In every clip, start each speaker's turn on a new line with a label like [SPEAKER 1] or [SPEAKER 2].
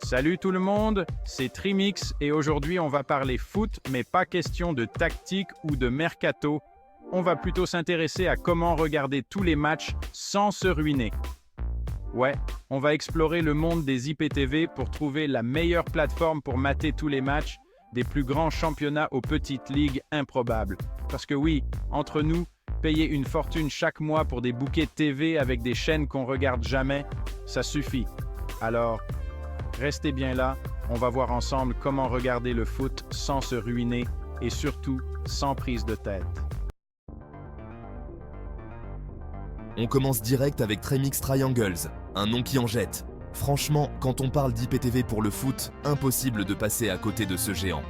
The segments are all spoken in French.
[SPEAKER 1] Salut tout le monde, c'est Trimix et aujourd'hui on va parler foot, mais pas question de tactique ou de mercato. On va plutôt s'intéresser à comment regarder tous les matchs sans se ruiner. Ouais, on va explorer le monde des IPTV pour trouver la meilleure plateforme pour mater tous les matchs, des plus grands championnats aux petites ligues improbables. Parce que oui, entre nous, payer une fortune chaque mois pour des bouquets de TV avec des chaînes qu'on regarde jamais, ça suffit. Alors, restez bien là, on va voir ensemble comment regarder le foot sans se ruiner et surtout sans prise de tête.
[SPEAKER 2] On commence direct avec Trimix Triangles, un nom qui en jette. Franchement, quand on parle d'IPTV pour le foot, impossible de passer à côté de ce géant.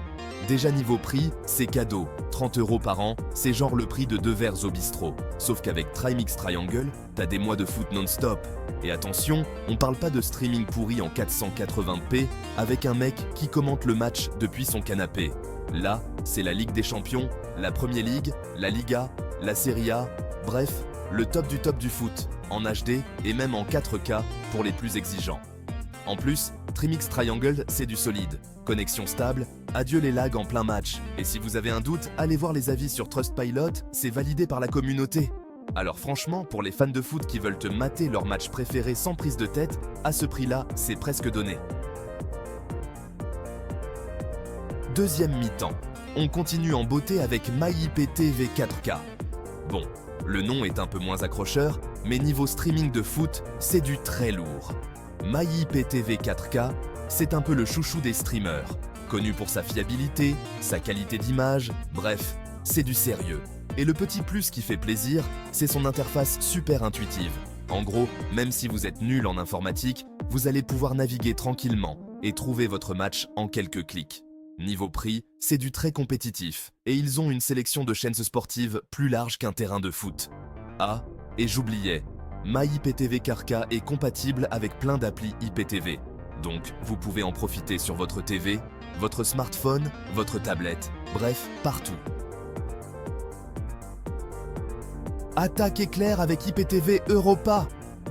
[SPEAKER 2] Déjà niveau prix, c'est cadeau, 30 € par an, c'est genre le prix de 2 verres au bistrot. Sauf qu'avec Trimix Triangle, t'as des mois de foot non-stop. Et attention, on parle pas de streaming pourri en 480p avec un mec qui commente le match depuis son canapé. Là, c'est la Ligue des Champions, la Premier League, la Liga, la Serie A, bref, le top du foot, en HD et même en 4K pour les plus exigeants. En plus, Trimix Triangle, c'est du solide. Connexion stable, adieu les lags en plein match. Et si vous avez un doute, allez voir les avis sur Trustpilot, c'est validé par la communauté. Alors franchement, pour les fans de foot qui veulent te mater leur match préféré sans prise de tête, à ce prix-là, c'est presque donné. Deuxième mi-temps. On continue en beauté avec MyIPTV 4K. Bon, le nom est un peu moins accrocheur, mais niveau streaming de foot, c'est du très lourd. MyIPTV 4K, c'est un peu le chouchou des streamers, connu pour sa fiabilité, sa qualité d'image, bref, c'est du sérieux. Et le petit plus qui fait plaisir, c'est son interface super intuitive. En gros, même si vous êtes nul en informatique, vous allez pouvoir naviguer tranquillement et trouver votre match en quelques clics. Niveau prix, c'est du très compétitif, et ils ont une sélection de chaînes sportives plus large qu'un terrain de foot. Ah, et j'oubliais, MyIPTV 4K est compatible avec plein d'applis IPTV. Donc, vous pouvez en profiter sur votre TV, votre smartphone, votre tablette, bref, partout. Attaque éclair avec IPTV Europa.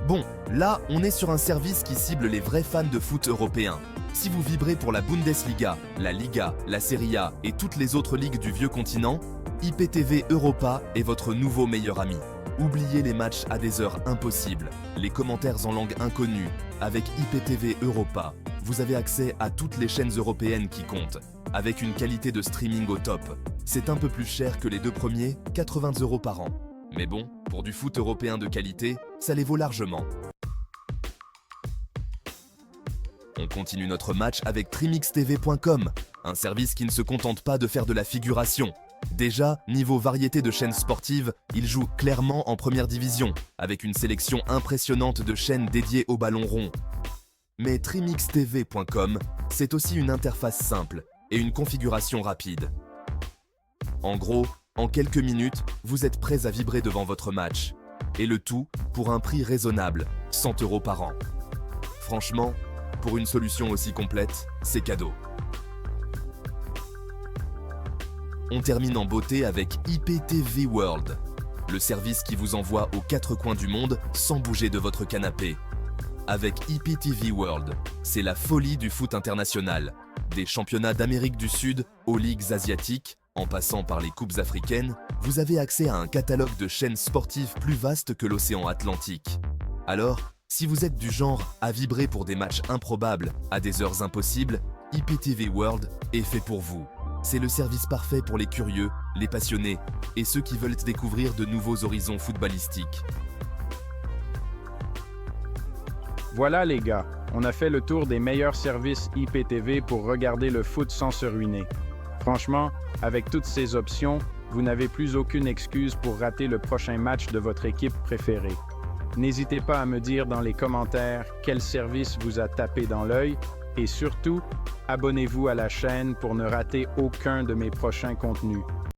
[SPEAKER 2] Bon, là, on est sur un service qui cible les vrais fans de foot européens. Si vous vibrez pour la Bundesliga, la Liga, la Serie A et toutes les autres ligues du vieux continent, IPTV Europa est votre nouveau meilleur ami. Oubliez les matchs à des heures impossibles, les commentaires en langue inconnue. Avec IPTV Europa, vous avez accès à toutes les chaînes européennes qui comptent, avec une qualité de streaming au top. C'est un peu plus cher que les deux premiers, 80 € par an. Mais bon, pour du foot européen de qualité, ça les vaut largement. On continue notre match avec trimixtv.com, un service qui ne se contente pas de faire de la figuration. Déjà, niveau variété de chaînes sportives, il joue clairement en première division, avec une sélection impressionnante de chaînes dédiées au ballon rond. Mais trimixtv.com, c'est aussi une interface simple et une configuration rapide. En gros, en quelques minutes, vous êtes prêts à vibrer devant votre match. Et le tout pour un prix raisonnable, 100 € par an. Franchement, pour une solution aussi complète, c'est cadeau. On termine en beauté avec IPTV World, le service qui vous envoie aux 4 coins du monde sans bouger de votre canapé. Avec IPTV World, c'est la folie du foot international. Des championnats d'Amérique du Sud aux ligues asiatiques, en passant par les coupes africaines, vous avez accès à un catalogue de chaînes sportives plus vaste que l'océan Atlantique. Alors, si vous êtes du genre à vibrer pour des matchs improbables à des heures impossibles, IPTV World est fait pour vous. C'est le service parfait pour les curieux, les passionnés et ceux qui veulent découvrir de nouveaux horizons footballistiques.
[SPEAKER 1] Voilà les gars, on a fait le tour des meilleurs services IPTV pour regarder le foot sans se ruiner. Franchement, avec toutes ces options, vous n'avez plus aucune excuse pour rater le prochain match de votre équipe préférée. N'hésitez pas à me dire dans les commentaires quel service vous a tapé dans l'œil et surtout, abonnez-vous à la chaîne pour ne rater aucun de mes prochains contenus.